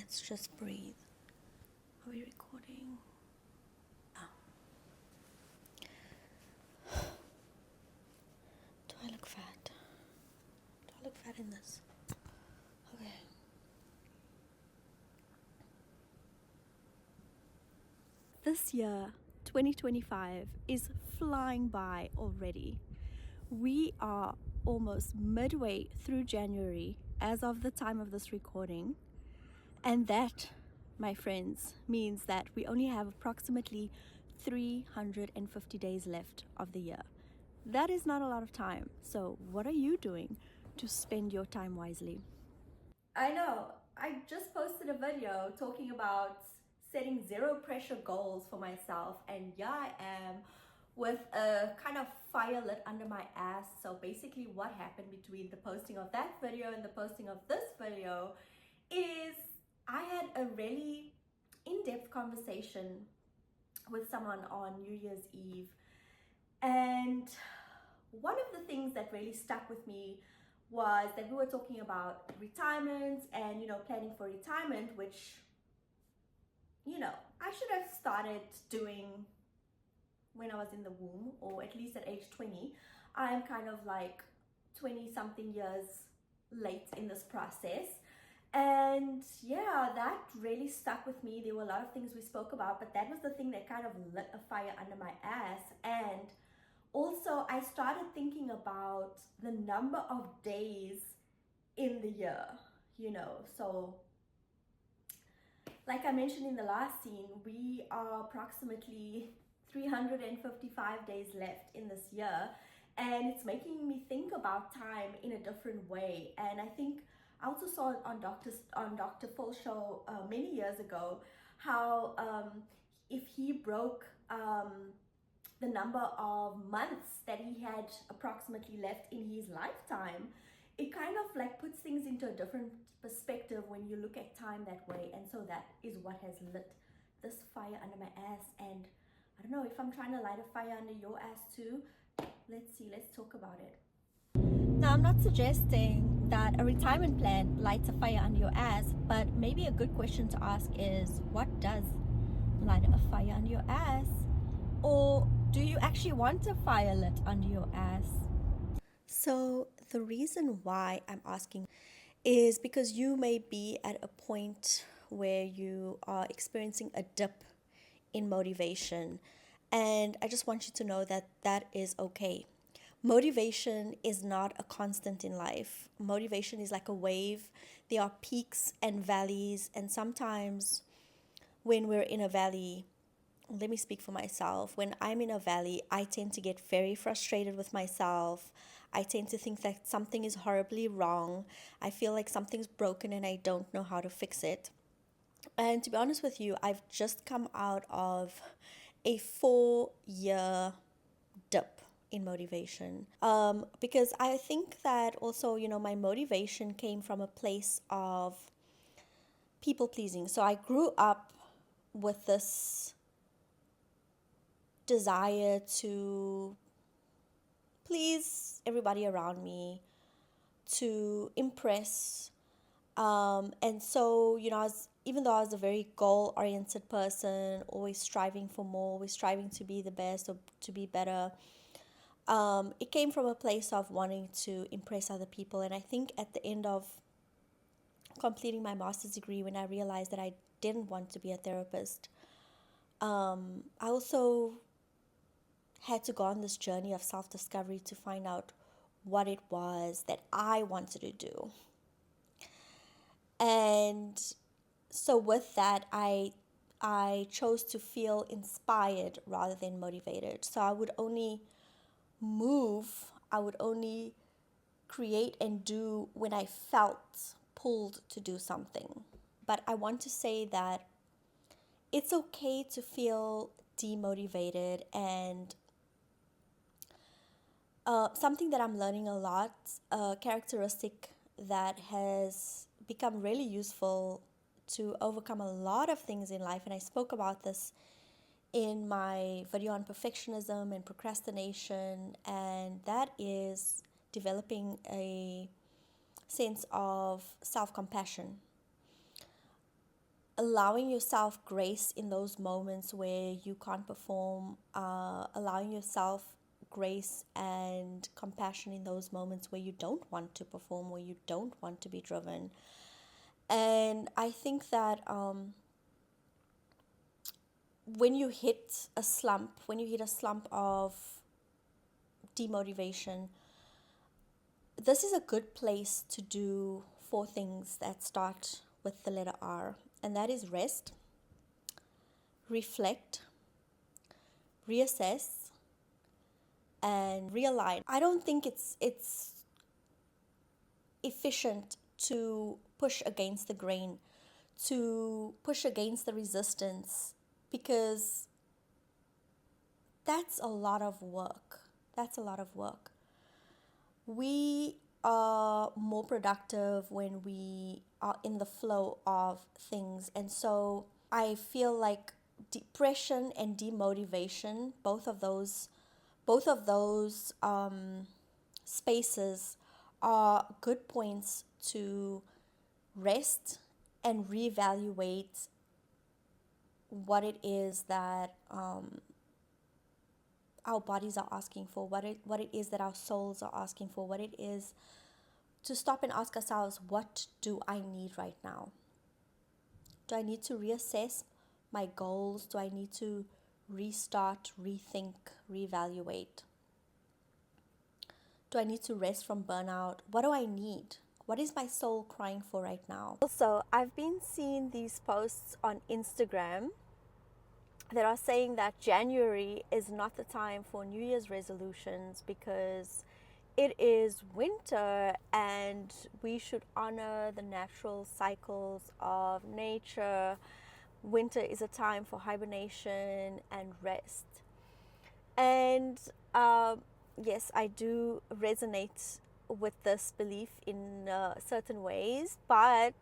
Let's just breathe. Are we recording? Oh. Do I look fat? Do I look fat in this? Okay. This year, 2025, is flying by already. We are almost midway through January as of the time of this recording. And that, my friends, means that we only have approximately 350 days left of the year. That is not a lot of time. So, what are you doing to spend your time wisely? I know, I just posted a video talking about setting zero pressure goals for myself, and yeah, I am with a kind of fire lit under my ass. So, basically, what happened between the posting of that video and the posting of this video is I had a really in-depth conversation with someone on New Year's Eve, and one of the things that really stuck with me was that we were talking about retirement and planning for retirement, which I should have started doing when I was in the womb, or at least at age 20. I'm kind of like 20 something years late in this process. And yeah, that really stuck with me. There were a lot of things we spoke about, but that was the thing that kind of lit a fire under my ass. And also, I started thinking about the number of days in the year, So, like I mentioned in the last scene, we are approximately 355 days left in this year, and it's making me think about time in a different way. And I think I also saw it on Dr. Phil's show many years ago, how if he broke the number of months that he had approximately left in his lifetime, it kind of like puts things into a different perspective when you look at time that way. And so that is what has lit this fire under my ass. And I don't know if I'm trying to light a fire under your ass too. Let's talk about it. Now, I'm not suggesting that a retirement plan lights a fire under your ass, but maybe a good question to ask is, what does light a fire under your ass? Or do you actually want a fire lit under your ass? So, the reason why I'm asking is because you may be at a point where you are experiencing a dip in motivation. And I just want you to know that that is okay. Motivation is not a constant in life. Motivation is like a wave. There are peaks and valleys. And sometimes when we're in a valley, let me speak for myself. When I'm in a valley, I tend to get very frustrated with myself. I tend to think that something is horribly wrong. I feel like something's broken and I don't know how to fix it. And to be honest with you, I've just come out of a 4-year dip in motivation. Because I think that also, my motivation came from a place of people pleasing. So I grew up with this desire to please everybody around me, to impress. And so, even though I was a very goal oriented person, always striving for more, always striving to be the best or to be better, it came from a place of wanting to impress other people. And I think at the end of completing my master's degree, when I realized that I didn't want to be a therapist, I also had to go on this journey of self-discovery to find out what it was that I wanted to do. And so with that, I chose to feel inspired rather than motivated. So I would only create and do when I felt pulled to do something. But I want to say that it's okay to feel demotivated. And something that I'm learning a lot, a characteristic that has become really useful to overcome a lot of things in life, and I spoke about this in my video on perfectionism and procrastination, and that is developing a sense of self-compassion. allowing yourself grace in those moments where you can't perform, allowing yourself grace and compassion in those moments where you don't want to perform, where you don't want to be driven. And I think that when you hit a slump, of demotivation, this is a good place to do 4 things that start with the letter R, and that is rest, reflect, reassess, and realign. I don't think it's efficient to push against the grain, to push against the resistance, because that's a lot of work. That's a lot of work. We are more productive when we are in the flow of things. And so I feel like depression and demotivation, both of those spaces are good points to rest and reevaluate what it is that our bodies are asking for, what it is that our souls are asking for, what it is, to stop and ask ourselves, what do I need right now? Do I need to reassess my goals? Do I need to restart, rethink, reevaluate? Do I need to rest from burnout? What do I need? What is my soul crying for right now? Also, I've been seeing these posts on Instagram that are saying that January is not the time for New Year's resolutions because it is winter and we should honor the natural cycles of nature. Winter is a time for hibernation and rest. And yes, I do resonate with this belief in certain ways, but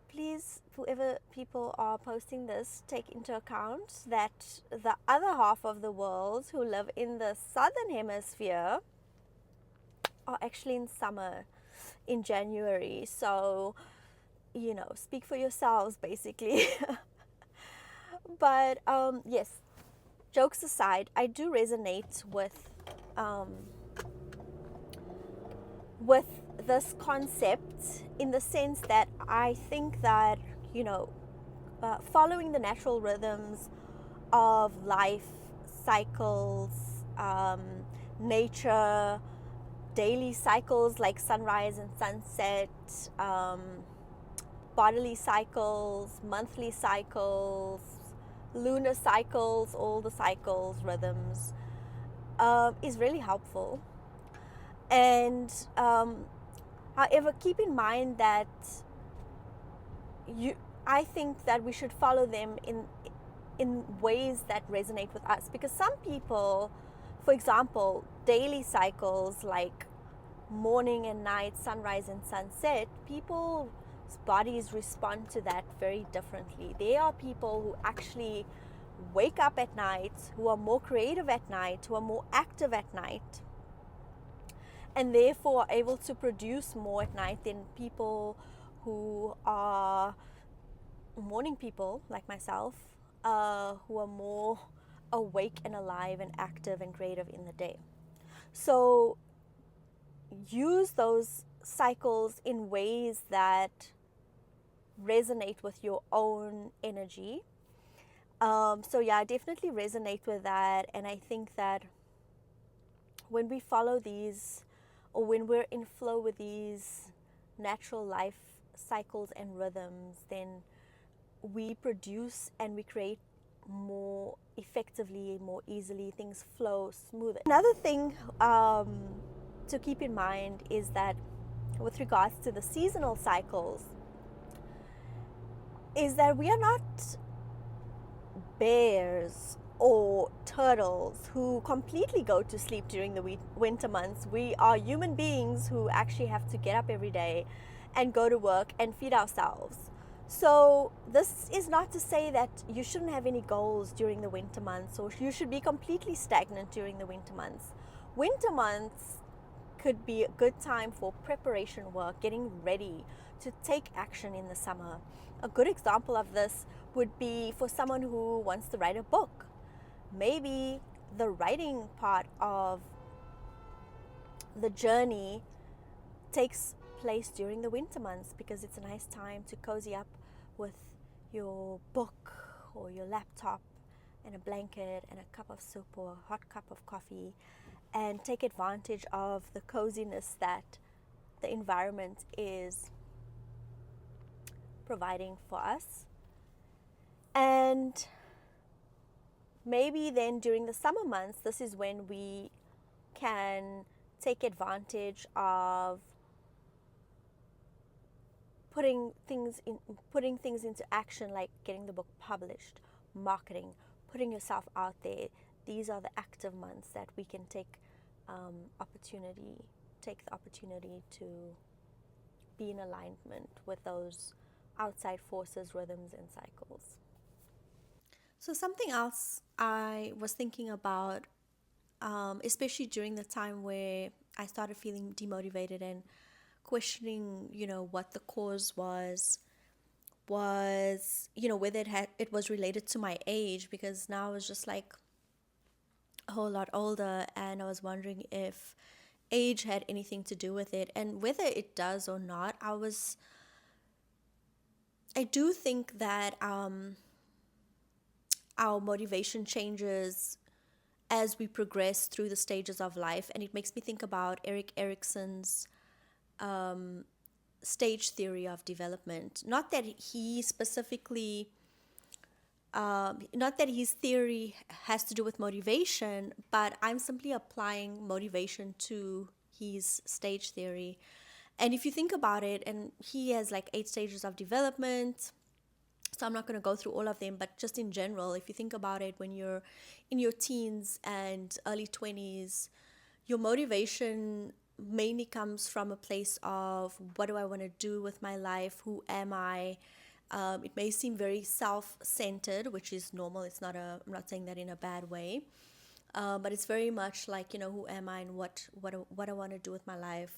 please, whoever people are posting this, take into account that the other half of the world who live in the southern hemisphere are actually in summer in January. So, speak for yourselves, basically. But yes, jokes aside, I do resonate with this concept, in the sense that I think that, following the natural rhythms of life, cycles, nature, daily cycles like sunrise and sunset, bodily cycles, monthly cycles, lunar cycles, all the cycles, rhythms, is really helpful. And however, keep in mind that I think that we should follow them in ways that resonate with us, because some people, for example, daily cycles like morning and night, sunrise and sunset, people's bodies respond to that very differently. There are people who actually wake up at night, who are more creative at night, who are more active at night, and therefore are able to produce more at night than people who are morning people like myself, who are more awake and alive and active and creative in the day. So use those cycles in ways that resonate with your own energy. So yeah, I definitely resonate with that. And I think that when we follow these, or when we're in flow with these natural life cycles and rhythms, then we produce and we create more effectively, more easily. Things flow smoother. Another thing to keep in mind is that with regards to the seasonal cycles, is that we are not bears or turtles who completely go to sleep during the winter months. We are human beings who actually have to get up every day and go to work and feed ourselves. So this is not to say that you shouldn't have any goals during the winter months, or you should be completely stagnant during the winter months. Winter months could be a good time for preparation work, getting ready to take action in the summer. A good example of this would be for someone who wants to write a book. Maybe the writing part of the journey takes place during the winter months because it's a nice time to cozy up with your book or your laptop and a blanket and a cup of soup or a hot cup of coffee, and take advantage of the coziness that the environment is providing for us. And maybe then during the summer months, this is when we can take advantage of putting things into action, like getting the book published, marketing, putting yourself out there. These are the active months that we can take the opportunity to be in alignment with those outside forces, rhythms, and cycles. So something else I was thinking about, especially during the time where I started feeling demotivated and questioning, what the cause was, whether it was related to my age, because now I was just like a whole lot older, and I was wondering if age had anything to do with it, and whether it does or not. I do think that our motivation changes as we progress through the stages of life, and it makes me think about Erik Erikson's stage theory of development. Not that he specifically, not that his theory has to do with motivation, but I'm simply applying motivation to his stage theory. And if you think about it, and he has like 8 stages of development, so I'm not going to go through all of them, but just in general, if you think about it, when you're in your teens and early 20s, your motivation mainly comes from a place of, what do I want to do with my life? Who am I? It may seem very self-centered, which is normal. I'm not saying that in a bad way, but it's very much like, who am I, and what I want to do with my life?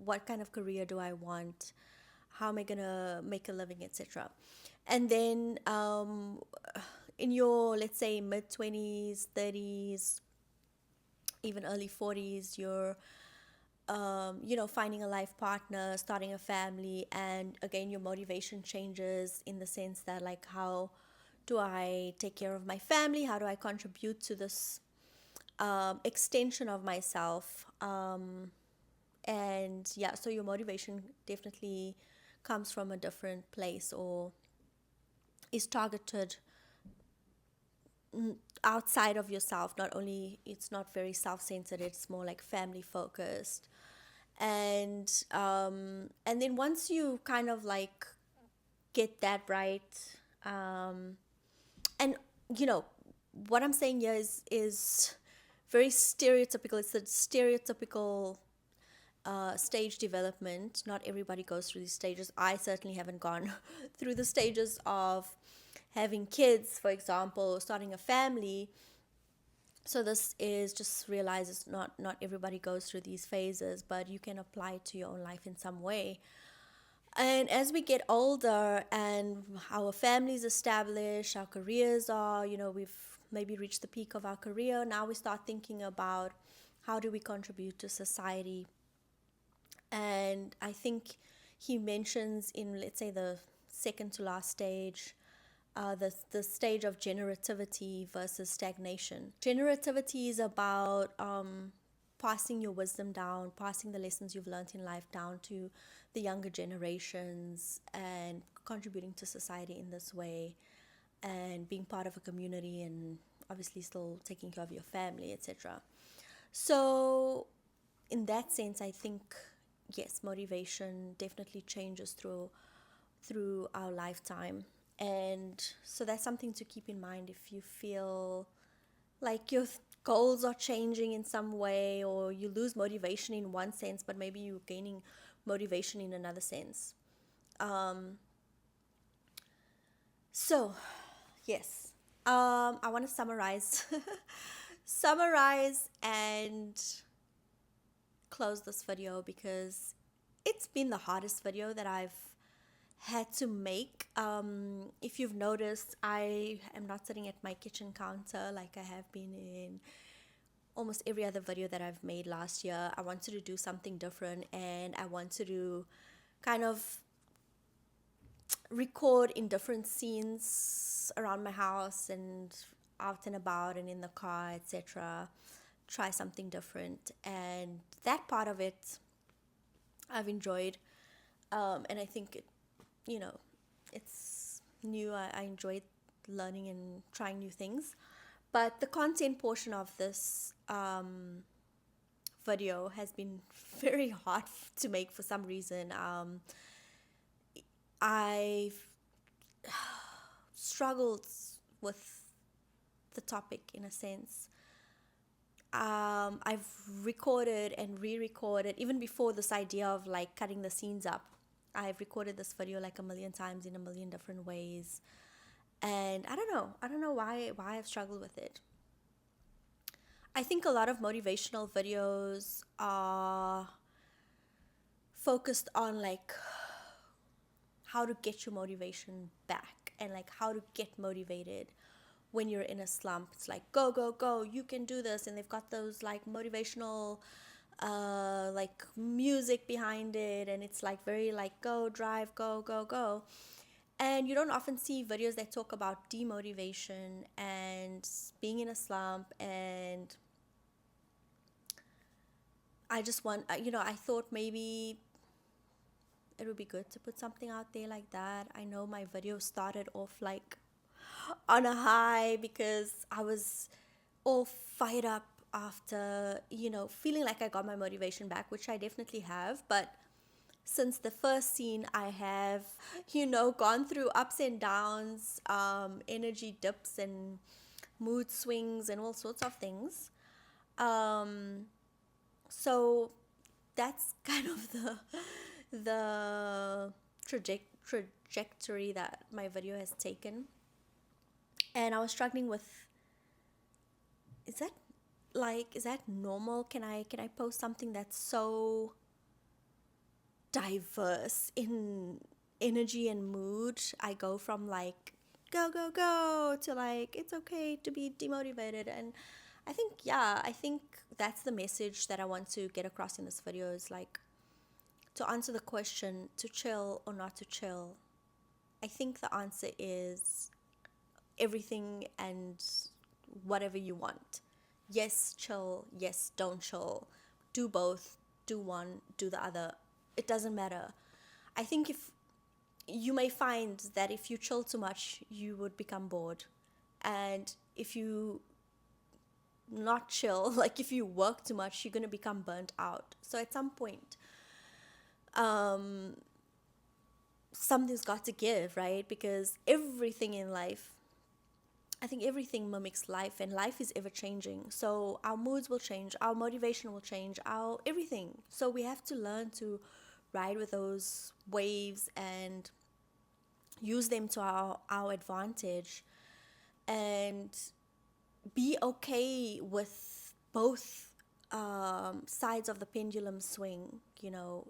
What kind of career do I want? How am I gonna make a living, etc. And then in your, let's say, mid-20s, 30s, even early 40s, you're finding a life partner, starting a family, and again, your motivation changes in the sense that, like, how do I take care of my family? How do I contribute to this extension of myself? And yeah, so your motivation definitely comes from a different place, or is targeted outside of yourself. Not only, it's not very self-centered, it's more like family focused. And then once you kind of like get that right, and what I'm saying here is very stereotypical. It's the stereotypical stage development. Not everybody goes through these stages. I certainly haven't gone through the stages of having kids, for example, or starting a family. So this is just realize not everybody goes through these phases, but you can apply it to your own life in some way. And as we get older and our families establish, our careers are, we've maybe reached the peak of our career. Now we start thinking about, how do we contribute to society? And I think he mentions in, let's say, the second to last stage, the stage of generativity versus stagnation. Generativity is about passing your wisdom down, passing the lessons you've learned in life down to the younger generations, and contributing to society in this way, and being part of a community, and obviously still taking care of your family, etc. So in that sense, I think, yes, motivation definitely changes through our lifetime. And so that's something to keep in mind if you feel like your goals are changing in some way, or you lose motivation in one sense, but maybe you're gaining motivation in another sense. So, yes, I want to summarize and close this video, because it's been the hardest video that I've had to make. If you've noticed, I am not sitting at my kitchen counter like I have been in almost every other video that I've made last year. I wanted to do something different, and I wanted to kind of record in different scenes around my house and out and about and in the car, etc. Try something different, and that part of it I've enjoyed, and I think it's new. I enjoyed learning and trying new things, but the content portion of this video has been very hard to make for some reason. I've struggled with the topic in a sense. I've recorded and re-recorded even before this idea of like cutting the scenes up. I've recorded this video like a million times in a million different ways, and I don't know why I've struggled with it. I think a lot of motivational videos are focused on like how to get your motivation back and like how to get motivated when you're in a slump. It's like go go go, you can do this, and they've got those like motivational like music behind it, and it's like very like go drive, go go go. And you don't often see videos that talk about demotivation and being in a slump. And I just want I thought maybe it would be good to put something out there like that. I know my video started off like on a high because I was all fired up after, feeling like I got my motivation back, which I definitely have. But since the first scene, I have, gone through ups and downs, energy dips and mood swings and all sorts of things. So that's kind of the trajectory that my video has taken. And I was struggling with, is that normal? Can I post something that's so diverse in energy and mood? I go from like go go go to like it's okay to be demotivated. And I think that's the message that I want to get across in this video, is like to answer the question, to chill or not to chill. I think the answer is everything and whatever you want. Yes, chill. Yes, don't chill. Do both. Do one. Do the other. It doesn't matter. I think if you may find that if you chill too much, you would become bored. And if you not chill, like if you work too much, you're going to become burnt out. So at some point, something's got to give, right? Because everything in life, I think everything mimics life, and life is ever changing. So our moods will change, our motivation will change, our everything. So we have to learn to ride with those waves and use them to our advantage, and be okay with both sides of the pendulum swing.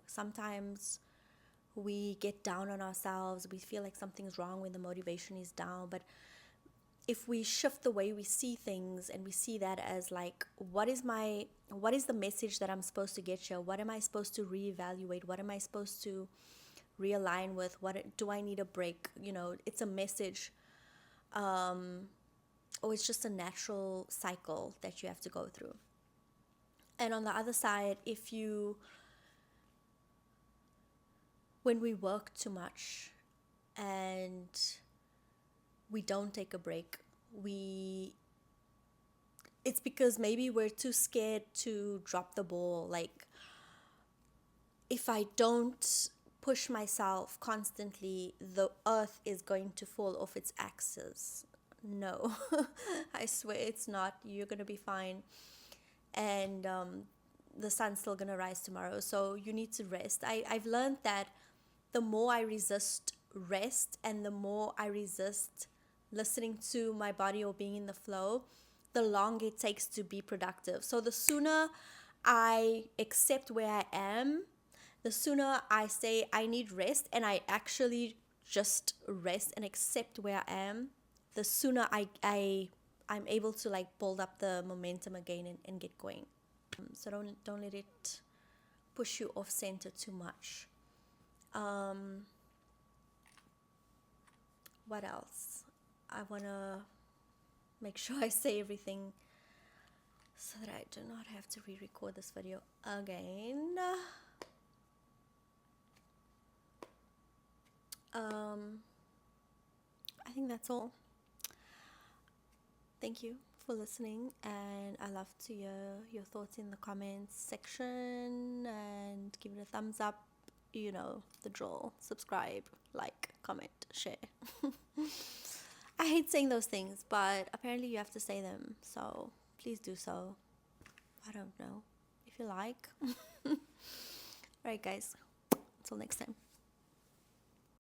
Sometimes we get down on ourselves, we feel like something's wrong when the motivation is down. But if we shift the way we see things and we see that as like, what is the message that I'm supposed to get here? What am I supposed to reevaluate? What am I supposed to realign with? What do I need a break? It's a message, or it's just a natural cycle that you have to go through. And on the other side, when we work too much and we don't take a break, it's because maybe we're too scared to drop the ball. Like, if I don't push myself constantly, the earth is going to fall off its axis. No, I swear it's not. You're going to be fine. And the sun's still going to rise tomorrow. So you need to rest. I've learned that the more I resist rest and the more I resist listening to my body or being in the flow, the longer it takes to be productive. So the sooner I accept where I am, The sooner I say I need rest and I actually just rest and accept where I am, the sooner I'm able to like build up the momentum again and get going. So don't let it push you off center too much. What else? I want to make sure I say everything so that I do not have to re-record this video again. I think that's all. Thank you for listening, and I love to hear your thoughts in the comments section, and give it a thumbs up. You know the drill. Subscribe, like, comment, share. I hate saying those things, but apparently you have to say them, so please do so. I don't know if you like. Alright guys, until next time.